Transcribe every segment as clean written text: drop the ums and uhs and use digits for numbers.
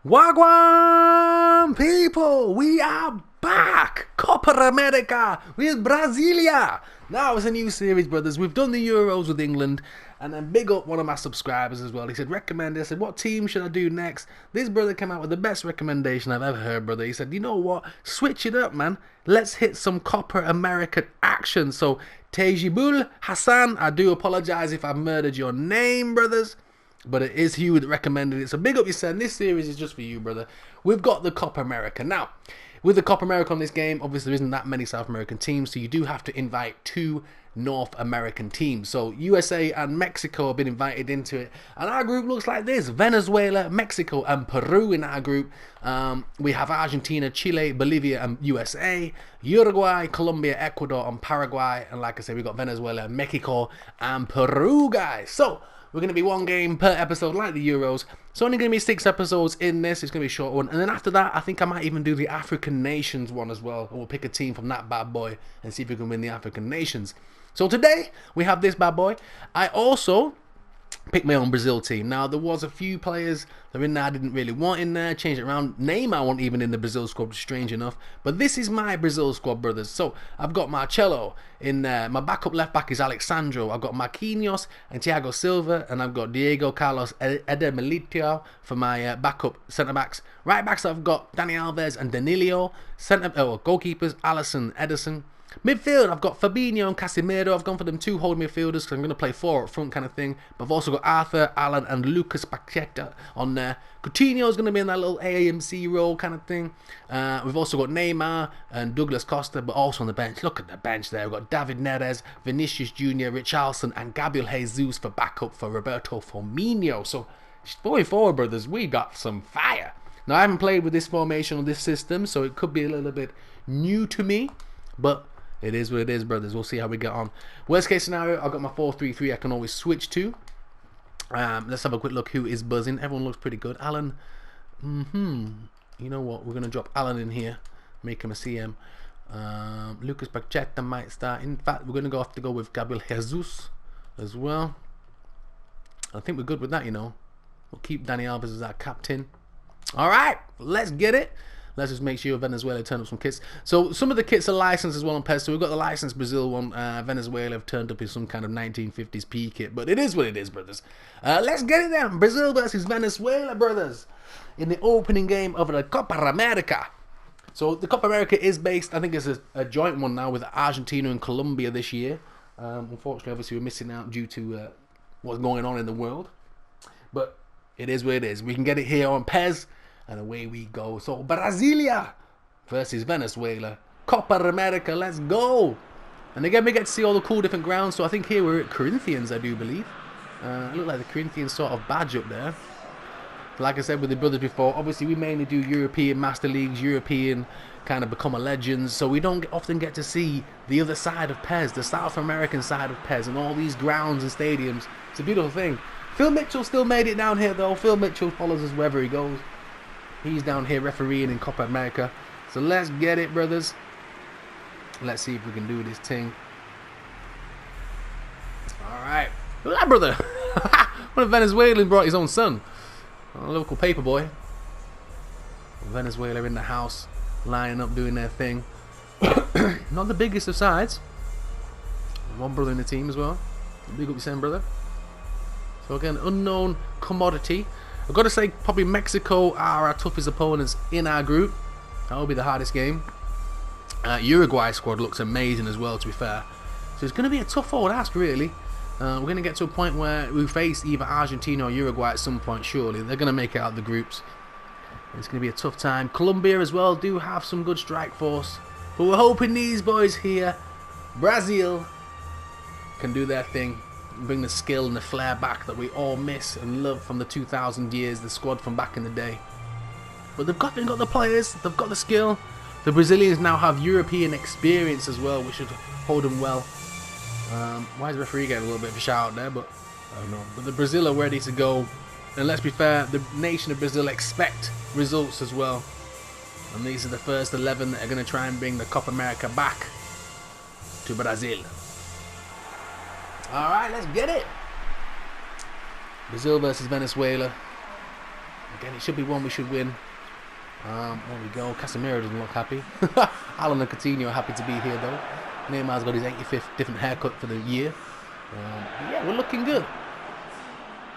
Wagwan people, we are back. Copa America with Brasilia. Now it's a new series, brothers. We've done the Euros with England, and then big up one of my subscribers as well. He said, recommend it. I said, what team should I do next? This brother came out with the best recommendation I've ever heard, brother. He said, you know what? Switch it up, man. Let's hit some Copa America action. So, Tejibul Hassan, I do apologize if I murdered your name, brothers. But it is Hugh that recommended it. So big up yourself. This series is just for you, brother. We've got the Copa America. Now, with the Copa America on this game, obviously there isn't that many South American teams. So you do have to invite 2 North American teams. So USA and Mexico have been invited into it. And our group looks like this. Venezuela, Mexico and Peru in our group. We have Argentina, Chile, Bolivia and USA. Uruguay, Colombia, Ecuador and Paraguay. And like I said, we've got Venezuela, Mexico and Peru, guys. So we're going to be 1 game per episode like the Euros. It's only going to be 6 episodes in this. It's going to be a short one. And then after that, I think I might even do the African Nations one as well. And we'll pick a team from that bad boy and see if we can win the African Nations. So today, we have this bad boy. I also picked my own Brazil team. Now, there was a few players that were in there I didn't really want in there. Changed it around. Neymar wasn't even in the Brazil squad, strange enough. But this is my Brazil squad, brothers. So, I've got Marcelo in there. My backup left back is Alexandro. I've got Marquinhos and Thiago Silva. And I've got Diego Carlos Eder Militao for my backup centre-backs. Right backs, I've got Dani Alves and Danilo. Goalkeepers, Alisson, Ederson. Midfield, I've got Fabinho and Casemiro. I've gone for them 2 holding midfielders because I'm going to play 4 up front kind of thing. But I've also got Arthur, Alan and Lucas Paqueta on there. Coutinho's going to be in that little AMC role kind of thing. We've also got Neymar and Douglas Costa, but also on the bench. Look at the bench there. We've got David Neres, Vinicius Jr., Richarlison and Gabriel Jesus for backup for Roberto Firmino. So, going forward, brothers, we got some fire. Now, I haven't played with this formation or this system, so it could be a little bit new to me. But it is what it is, brothers. We'll see how we get on. Worst case scenario, I've got my 4-3-3 I can always switch to. Let's have a quick look who is buzzing. Everyone looks pretty good. Alan. You know what? We're going to drop Alan in here. Make him a CM. Lucas Paqueta might start. In fact, we're going to have to go with Gabriel Jesus as well. I think we're good with that, you know. We'll keep Dani Alves as our captain. Alright, let's get it. Let's just make sure Venezuela turn up some kits. So some of the kits are licensed as well on PES. So we've got the licensed Brazil one. Venezuela have turned up in some kind of 1950s P kit. But it is what it is, brothers. Let's get it down. Brazil versus Venezuela, brothers. In the opening game of the Copa America. So the Copa America is based, I think it's a joint one now with Argentina and Colombia this year. Unfortunately, obviously, we're missing out due to what's going on in the world. But it is what it is. We can get it here on PES. And away we go. So, Brasilia versus Venezuela. Copa America, let's go. And again, we get to see all the cool different grounds. So, I think here we're at Corinthians, I do believe. It looked like the Corinthians sort of badge up there. Like I said with the brothers before, obviously we mainly do European Master Leagues, European kind of become a legends. So, we don't often get to see the other side of PES, the South American side of PES, and all these grounds and stadiums. It's a beautiful thing. Phil Mitchell still made it down here, though. Phil Mitchell follows us wherever he goes. He's down here refereeing in Copa America. So let's get it, brothers. Let's see if we can do this thing. Alright. Look at that, brother. One of Venezuelan brought his own son. A local paper boy. Venezuela in the house. Lining up, doing their thing. Not the biggest of sides. One brother in the team as well. Big up your son, brother. So again, unknown commodity. I've got to say, probably Mexico are our toughest opponents in our group. That will be the hardest game. Uruguay squad looks amazing as well, to be fair. So it's going to be a tough old ask, really. We're going to get to a point where we face either Argentina or Uruguay at some point, surely. They're going to make it out of the groups. It's going to be a tough time. Colombia as well do have some good strike force. But we're hoping these boys here, Brazil, can do their thing. Bring the skill and the flair back that we all miss and love from the 2000 years, the squad from back in the day. But they've got the players, they've got the skill. The Brazilians now have European experience as well, which should hold them well. Why is the referee getting a little bit of a shout out there? But I don't know. But the Brazil are ready to go. And let's be fair, the nation of Brazil expect results as well. And these are the first 11 that are going to try and bring the Copa America back to Brazil. Alright, let's get it. Brazil versus Venezuela. Again, it should be one we should win. There we go. Casemiro doesn't look happy. Alan and Coutinho are happy to be here though. Neymar's got his 85th different haircut for the year. Yeah, we're looking good.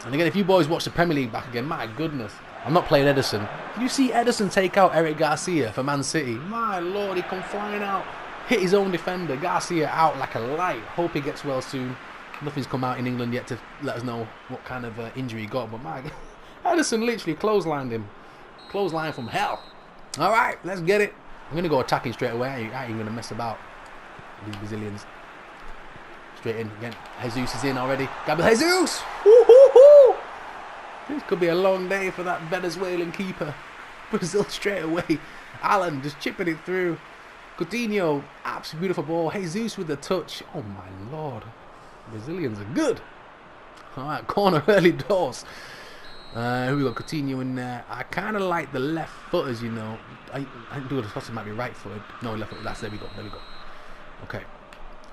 And again, if you boys watch the Premier League back again, my goodness. I'm not playing Ederson. Did you see Ederson take out Eric Garcia for Man City? My lord, he come flying out. Hit his own defender. Garcia out like a light. Hope he gets well soon. Nothing's come out in England yet to let us know what kind of injury he got. But my God, Ederson literally clotheslined him. Clothesline from hell. Alright, let's get it. I'm going to go attacking straight away. I ain't going to mess about. These Brazilians. Straight in again. Jesus is in already. Gabriel Jesus! Woo-hoo-hoo! This could be a long day for that Venezuelan keeper. Brazil straight away. Alan just chipping it through. Coutinho, absolutely beautiful ball. Jesus with the touch. Oh my lord. Brazilians are good. Alright, corner early doors. Here we got Coutinho in there. I kind of like the left footers, you know. I think Douglas Costa might be right footed. No, left footed. There we go. There we go. Okay.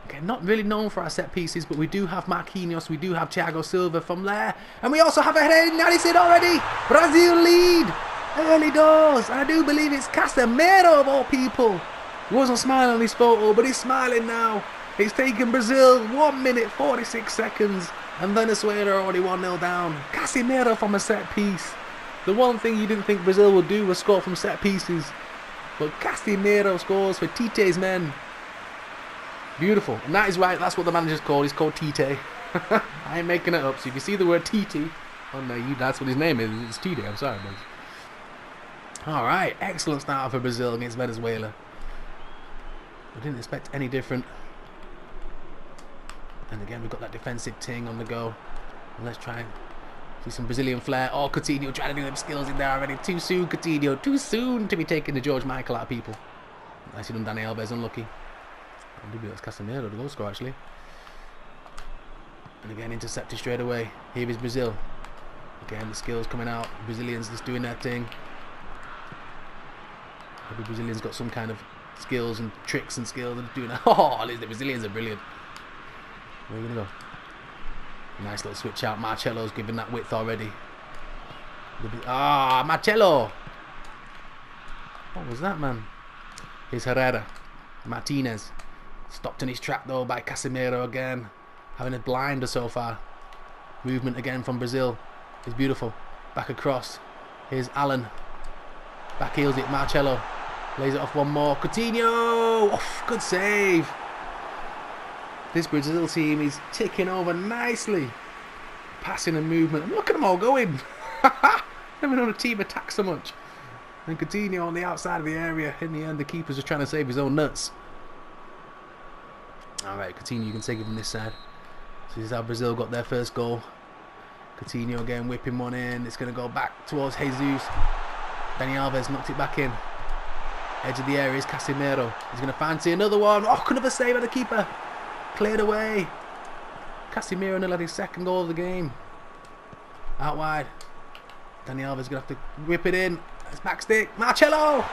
Okay, not really known for our set pieces, but we do have Marquinhos, we do have Thiago Silva from there, and we also have a header in Madison already. Brazil lead, early doors, and I do believe it's Casemiro of all people. He wasn't smiling on his photo, but he's smiling now. It's taken Brazil 1 minute 46 seconds, and Venezuela are already 1-0 down. Casemiro from a set piece. The one thing you didn't think Brazil would do was score from set pieces, but Casemiro scores for Tite's men. Beautiful. And that is right, that's what the manager's called. He's called Tite. I ain't making it up. So if you see the word Tite on there, that's what his name is. It's Tite. I'm sorry, boys. Alright, excellent start for Brazil against Venezuela. I didn't expect any different. And again, we've got that defensive ting on the go. And let's try and see some Brazilian flair. Oh, Coutinho trying to do them skills in there already. Too soon, Coutinho. Too soon to be taking the George Michael out of people. Nicely done, Dani Alves. Unlucky. I do believe that's Casemiro, the goal scorer, actually. And again, intercepted straight away. Here is Brazil. Again, the skills coming out. Brazilians just doing their thing. Every Brazilian's got some kind of skills and tricks and skills and doing that. Oh, the Brazilians are brilliant. Where are we going to go? Nice little switch out. Marcelo's giving that width already. Ah, Marcelo! What was that, man? Here's Herrera. Martinez. Stopped in his trap though by Casemiro again. Having a blinder so far. Movement again from Brazil. Is beautiful. Back across. Here's Alan. Back heels it. Marcelo. Lays it off one more. Coutinho! Oh, good save. This Brazil team is ticking over nicely. Passing and movement. And look at them all going. Never known a team attack so much. And Coutinho on the outside of the area. In the end, the keeper's just trying to save his own nuts. Alright, Coutinho, you can take it from this side. So this is how Brazil got their first goal. Coutinho again whipping one in. It's going to go back towards Jesus. Dani Alves knocked it back in. Edge of the area is Casemiro. He's going to fancy another one. Oh, another save by the keeper. Cleared away. Casemiro nearly had his second goal of the game. Out wide. Dani Alves is going to have to whip it in. It's back stick. Marcelo!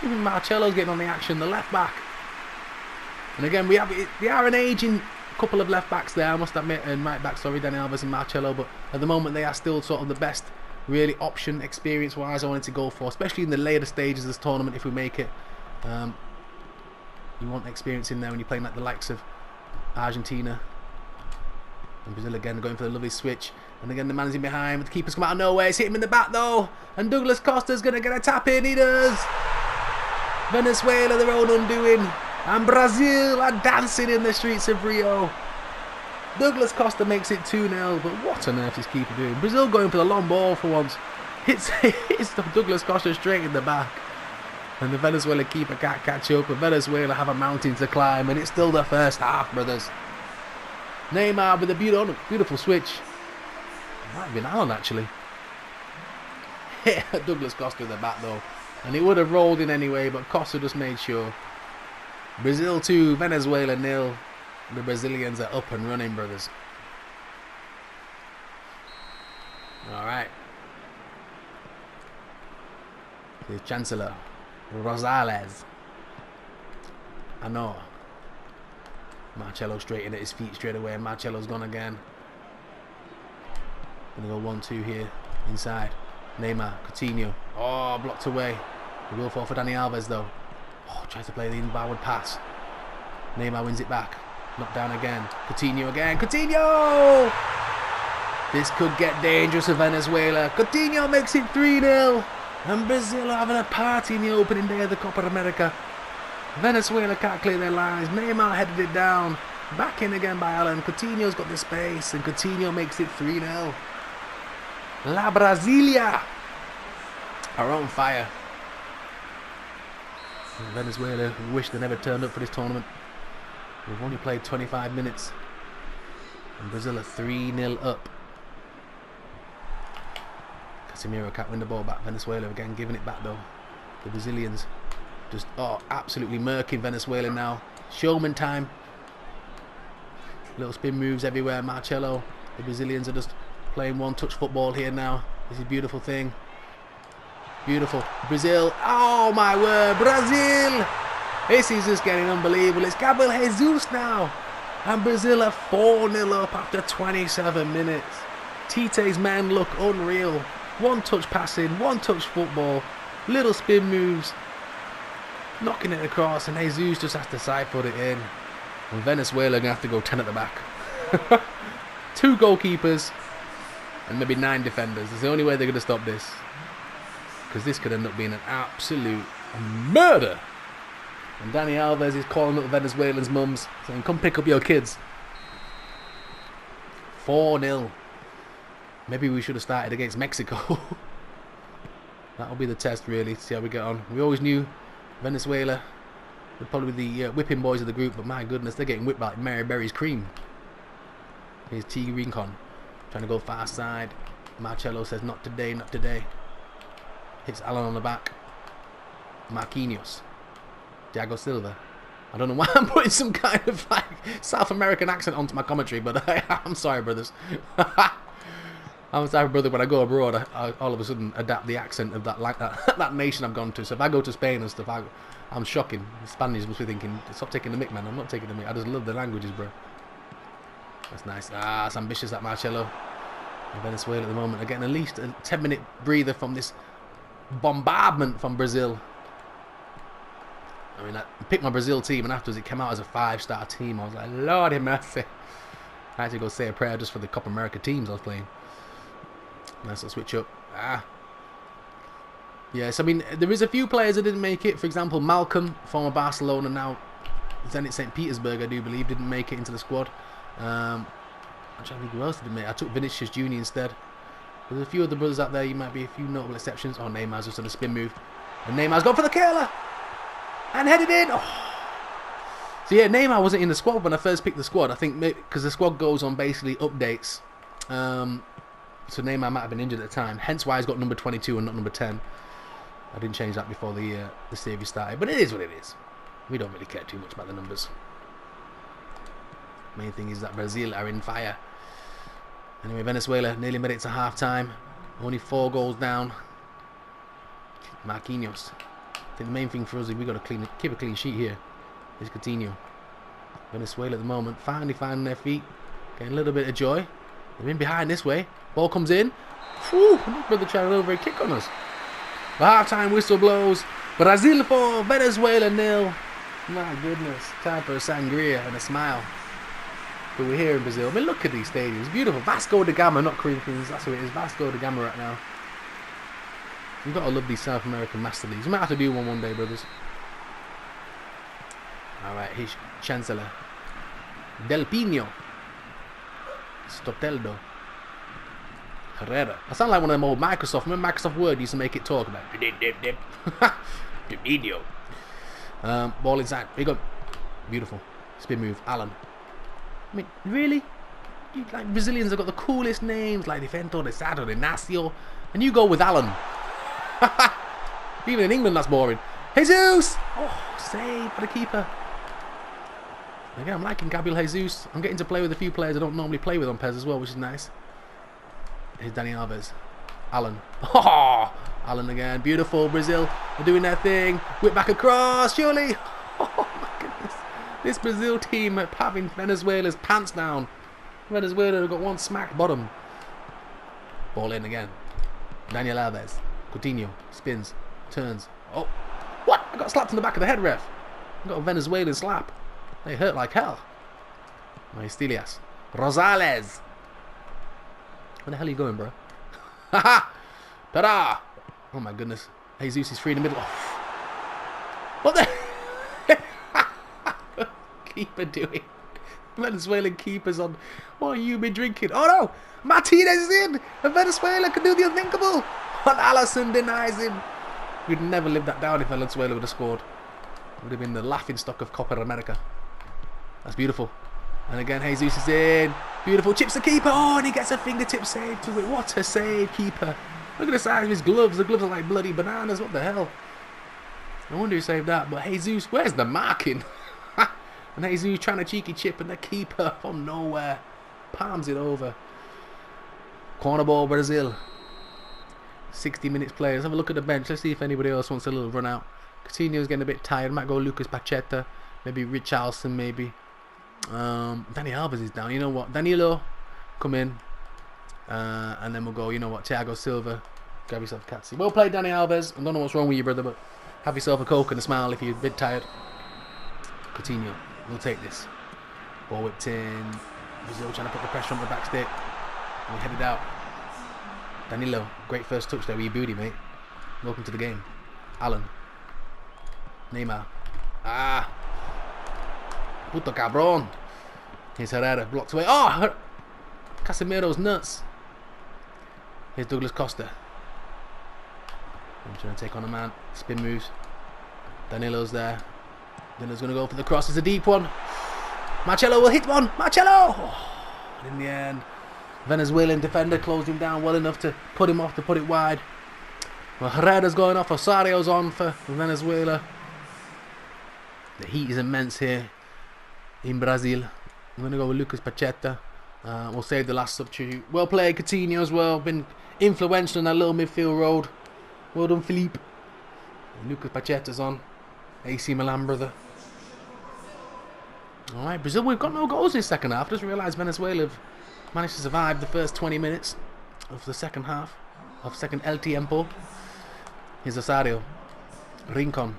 Even Marcelo's getting on the action, the left back. And again, we are an aging couple of left backs there, I must admit, and right back, sorry, Dani Alves and Marcelo, but at the moment they are still sort of the best, really, option experience-wise I wanted to go for, especially in the later stages of this tournament if we make it. You want experience in there when you're playing like the likes of Argentina. And Brazil again going for the lovely switch. And again the man's in behind, but the keeper's come out of nowhere. It's hit him in the back though. And Douglas Costa's going to get a tap in. He does. Venezuela, their own undoing. And Brazil are dancing in the streets of Rio. Douglas Costa makes it 2-0. But what on earth is keeper doing? Brazil going for the long ball for once. Hits Douglas Costa straight in the back. And the Venezuela keeper can't catch up. And Venezuela have a mountain to climb. And it's still the first half, brothers. Neymar with a beautiful switch. It might have been Alan actually. Hit Douglas Costa in the back though. And he would have rolled in anyway, but Costa just made sure. Brazil 2, Venezuela 0. The Brazilians are up and running, brothers. Alright. Here's Chancellor. Rosales. I know. Marcelo straight in at his feet straight away. Marcelo's gone again. Gonna go 1-2 here. Inside. Neymar. Coutinho. Oh, blocked away. He will fall for Dani Alves though. Oh, tries to play the inbound pass. Neymar wins it back. Knocked down again. Coutinho again. Coutinho! This could get dangerous for Venezuela. Coutinho makes it 3-0. And Brazil are having a party in the opening day of the Copa America. Venezuela can't clear their lines. Neymar headed it down. Back in again by Alan. Coutinho's got the space. And Coutinho makes it 3-0. La Brasilia are on fire. And Venezuela wish they never turned up for this tournament. We've only played 25 minutes. And Brazil are 3-0 up. Casemiro can't win the ball back. Venezuela again giving it back though. The Brazilians just absolutely murking Venezuela now. Showman time. Little spin moves everywhere. Marcelo. The Brazilians are just playing one-touch football here now. This is a beautiful thing. Beautiful. Brazil. Oh my word. Brazil. This is just getting unbelievable. It's Gabriel Jesus now. And Brazil are 4-0 up after 27 minutes. Tite's men look unreal. One-touch passing, one-touch football, little spin moves, knocking it across, and Jesus just has to side-foot it in. And Venezuela are going to have to go 10 at the back. 2 goalkeepers and maybe 9 defenders. It's the only way they're going to stop this. Because this could end up being an absolute murder. And Dani Alves is calling up the Venezuelans' mums, saying, come pick up your kids. 4-0. Maybe we should have started against Mexico. That'll be the test, really, to see how we get on. We always knew Venezuela would probably be the whipping boys of the group, but my goodness, they're getting whipped like Mary Berry's cream. Here's T. Rincon trying to go far side. Marcelo says, not today, not today. Hits Alan on the back. Marquinhos. Thiago Silva. I don't know why I'm putting some kind of like South American accent onto my commentary, but I'm sorry, brothers. I'm the type of brother when I go abroad, I all of a sudden adapt the accent of that nation I've gone to. So if I go to Spain and stuff, I'm shocking. The Spaniards must be thinking, stop taking the mick, man. I'm not taking the mick. I just love the languages, bro. That's nice. Ah, it's ambitious, that Marcelo. And Venezuela at the moment are getting at least a 10-minute breather from this bombardment from Brazil. I mean, I picked my Brazil team, and afterwards it came out as a 5-star team. I was like, Lord have mercy. I had to go say a prayer just for the Copa America teams I was playing. Nice little switch up. Yes, I mean, there is a few players that didn't make it. For example, Malcolm, former Barcelona, now Zenit St. Petersburg, I do believe, didn't make it into the squad. I'm trying to think who else didn't make it. I took Vinicius Jr. instead. There's a few other brothers out there. You might be a few notable exceptions. Oh, Neymar's just on a spin move. And Neymar's gone for the curler. And headed in. Oh. So yeah, Neymar wasn't in the squad when I first picked the squad. I think because the squad goes on basically updates. So Neymar might have been injured at the time. Hence why he's got number 22 and not number 10. I didn't change that before the series started. But it is what it is. We don't really care too much about the numbers. Main thing is that Brazil are in fire. Anyway, Venezuela nearly made it to half-time. Only 4 goals down. Marquinhos. I think the main thing for us is we've got to keep a clean sheet here. Is Coutinho. Venezuela at the moment finally finding their feet. Getting a little bit of joy. They're in behind this way. Ball comes in. Whew, brother trying to over a kick on us. The half-time whistle blows. Brazil 4, Venezuela 0. My goodness. Time for a sangria and a smile. But we're here in Brazil. I mean, look at these stadiums. Beautiful. Vasco da Gama, not Corinthians. That's what it is. Vasco da Gama right now. You've got to love these South American Master Leagues. We might have to do one day, brothers. Alright, here's Chancellor. Del Pino. Stoteldo. Herrera. I sound like one of them old Microsoft. Remember Microsoft Word used to make it talk about video. Ball inside. Here you go. Beautiful. Spin move. Alan. I mean, really? Like Brazilians have got the coolest names like Defento de Sado de Nacio, and you go with Alan. Even in England, that's boring. Jesus! Oh, save for the keeper. Again, I'm liking Gabriel Jesus. I'm getting to play with a few players I don't normally play with on PES as well, which is nice. Here's Dani Alves. Alan. Oh, Alan again. Beautiful. Brazil are doing their thing. Whip back across. Surely. Oh, my goodness. This Brazil team are having Venezuela's pants down. Venezuela have got one smack bottom. Ball in again. Daniel Alves. Coutinho. Spins. Turns. Oh. What? I got slapped in the back of the head, ref. I got a Venezuelan slap. They hurt like hell. Maestilias. Rosales. Where the hell are you going, bro? Haha! Ta-da! Oh my goodness. Jesus is free in the middle. Oh. What the? Keeper doing? Venezuelan keepers on. What have you been drinking? Oh no! Martinez is in! And Venezuela can do the unthinkable! And Allison denies him. We'd never lived that down if Venezuela would have scored. It would have been the laughing stock of Copa America. That's beautiful. And again, Jesus is in. Beautiful. Chips the keeper. Oh, and he gets a fingertip save to it. What a save, keeper. Look at the size of his gloves. The gloves are like bloody bananas. What the hell? No wonder he saved that. But Jesus, where's the marking? And Jesus trying to cheeky chip, and the keeper from nowhere palms it over. Corner ball, Brazil. 60 minutes play. Let's have a look at the bench. Let's see if anybody else wants a little run out. Coutinho's getting a bit tired. Might go Lucas Paqueta. Maybe Richarlison, maybe. Dani Alves is down. You know what? Danilo, come in. And then we'll go, you know what? Thiago Silva. Grab yourself a catzy. Well played, Dani Alves. I don't know what's wrong with you, brother, but have yourself a Coke and a smile if you're a bit tired. Coutinho. We'll take this. Ball whipped in. Brazil trying to put the pressure on the back stick. And we headed out. Danilo, great first touch there with your booty, mate. Welcome to the game. Alan. Neymar. Ah. Puto cabrón. Here's Herrera, blocked away. Oh! Casemiro's nuts. Here's Douglas Costa. I'm trying to take on a man. Spin moves. Danilo's there. Danilo's going to go for the cross. It's a deep one. Marcelo will hit one. Marcelo! Oh, and in the end, Venezuelan defender closed him down well enough to put him off, to put it wide. Well, Herrera's going off. Osario's on for Venezuela. The heat is immense here in Brazil. I'm going to go with Lucas Paqueta. We'll save the last substitute. Well played, Coutinho as well. Been influential in that little midfield road. Well done, Philippe. And Lucas Paqueta's on. AC Milan, brother. Alright, Brazil, we've got no goals in the second half. Just realised Venezuela have managed to survive the first 20 minutes of the second half. Of second El Tiempo. Here's Osario. Rincon.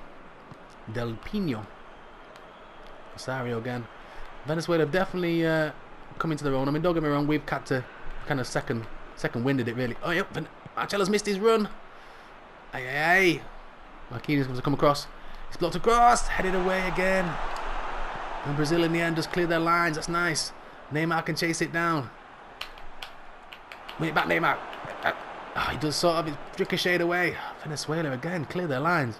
Del Pino. Osario again. Venezuela have definitely come into their own. I mean, don't get me wrong, we've had to kind of second winded it really. Oh, yep, Marcelo's missed his run. Aye, aye, aye. Marquinhos comes to come across. He's blocked across, headed away again. And Brazil in the end just cleared their lines. That's nice. Neymar can chase it down. Win it back, Neymar. Oh, he does sort of. It's ricocheted away. Venezuela again clear their lines.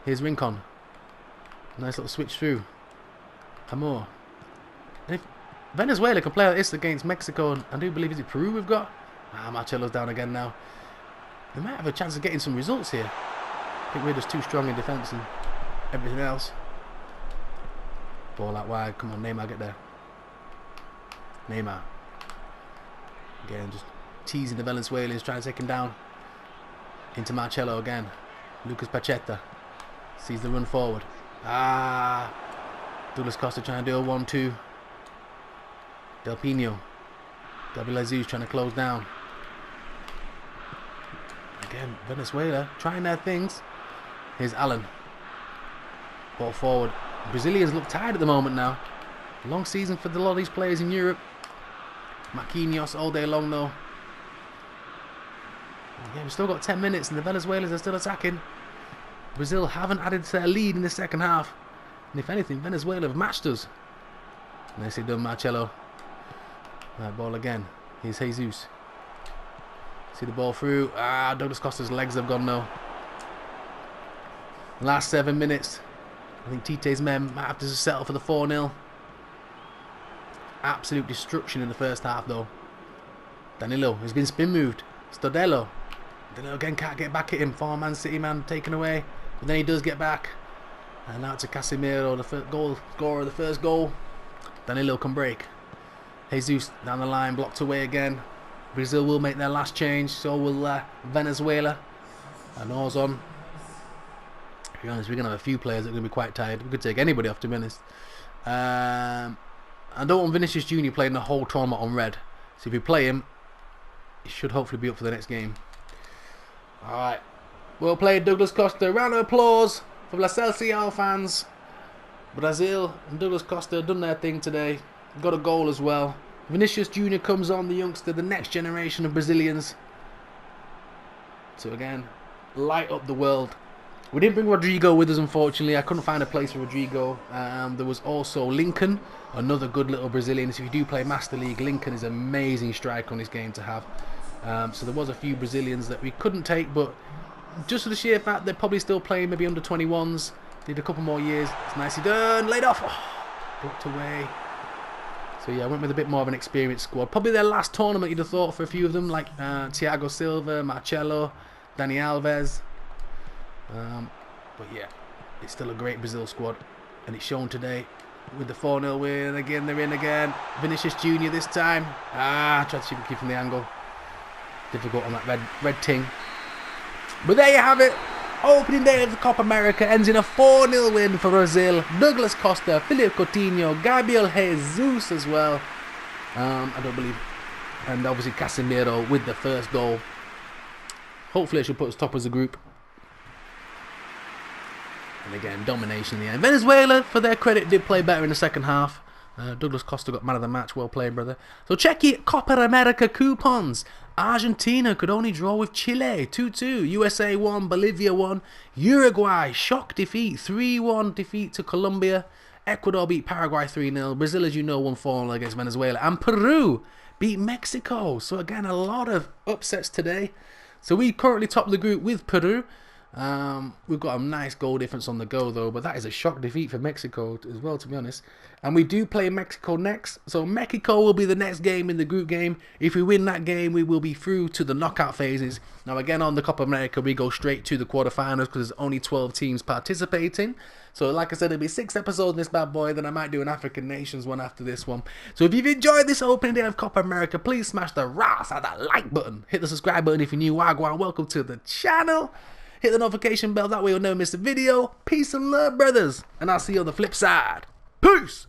Here's Rincon. Nice little switch through. Amor. And if Venezuela can play like this against Mexico, and I do believe, is it Peru we've got? Marcelo's down again now. We might have a chance of getting some results here. I think we're just too strong in defence and everything else. Ball out wide. Come on, Neymar, get there. Neymar. Again, just teasing the Venezuelans, trying to take him down. Into Marcelo again. Lucas Paqueta. Sees the run forward. Douglas Costa trying to do a 1-2. Del Pino. Gabriel Jesus trying to close down. Again, Venezuela trying their things. Here's Allen. Ball forward. Brazilians look tired at the moment now. Long season for a lot of these players in Europe. Marquinhos all day long though. Yeah, we've still got 10 minutes and the Venezuelans are still attacking. Brazil haven't added to their lead in the second half. And if anything, Venezuela have matched us. Nicely done, Marcelo. Right, ball again. Here's Jesus. See the ball through. Douglas Costa's legs have gone now. Last 7 minutes. I think Tite's men might have to settle for the 4-0. Absolute destruction in the first half though. Danilo has been spin moved. Stodelo. Danilo again can't get back at him. 4-man City man taken away. But then he does get back. And now to Casemiro, the first goal scorer of the first goal. Danilo can break. Jesus down the line, blocked away again. Brazil will make their last change. So will Venezuela. And Or's on. To be honest, we're going to have a few players that are going to be quite tired. We could take anybody off, to be honest. I don't want Vinicius Jr. playing the whole tournament on red. So if we play him, he should hopefully be up for the next game. Alright. Well played, Douglas Costa. Round of applause for La Celcial fans. Brazil and Douglas Costa done their thing today. Got a goal as well. Vinicius Jr. comes on, the youngster, the next generation of Brazilians. So again, light up the world. We didn't bring Rodrigo with us, unfortunately. I couldn't find a place for Rodrigo. There was also Lincoln, another good little Brazilian. So if you do play Master League, Lincoln is an amazing striker on this game to have. So there was a few Brazilians that we couldn't take, but just for the sheer fact they're probably still playing maybe under 21s. Need a couple more years. It's nicely done. Laid off. Oh, blocked away. So yeah, I went with a bit more of an experienced squad. Probably their last tournament, you'd have thought, for a few of them, like Thiago Silva, Marcelo, Dani Alves. But yeah, it's still a great Brazil squad, and it's shown today with the 4-0 win. Again, they're in again. Vinicius Jr. this time. Tried to shoot keep from the angle. Difficult on that red ting. But there you have it. Opening day of the Copa America ends in a 4-0 win for Brazil. Douglas Costa, Filipe Coutinho, Gabriel Jesus as well. I don't believe. And obviously Casemiro with the first goal. Hopefully it should put us top as a group. And again, domination in the end. Venezuela, for their credit, did play better in the second half. Douglas Costa got man of the match. Well played, brother. So check your Copa America coupons. Argentina could only draw with Chile 2-2. USA 1, Bolivia 1. Uruguay, shock defeat, 3-1 defeat to Colombia. Ecuador beat Paraguay 3-0. Brazil, as you know, won 4-0 against Venezuela. And Peru beat Mexico. So again, a lot of upsets today. So we currently top the group with Peru. We've got a nice goal difference on the go though, but that is a shock defeat for Mexico as well, to be honest. And we do play Mexico next, so Mexico will be the next game in the group game. If we win that game, we will be through to the knockout phases. Now again, on the Copa America, we go straight to the quarterfinals because there's only 12 teams participating. So like I said, there'll be 6 episodes in this bad boy, then I might do an African Nations one after this one. So if you've enjoyed this opening day of Copa America, please smash the ras out that like button. Hit the subscribe button if you're new. Wagwan, welcome to the channel. Hit the notification bell, that way you'll never miss a video. Peace and love, brothers. And I'll see you on the flip side. Peace!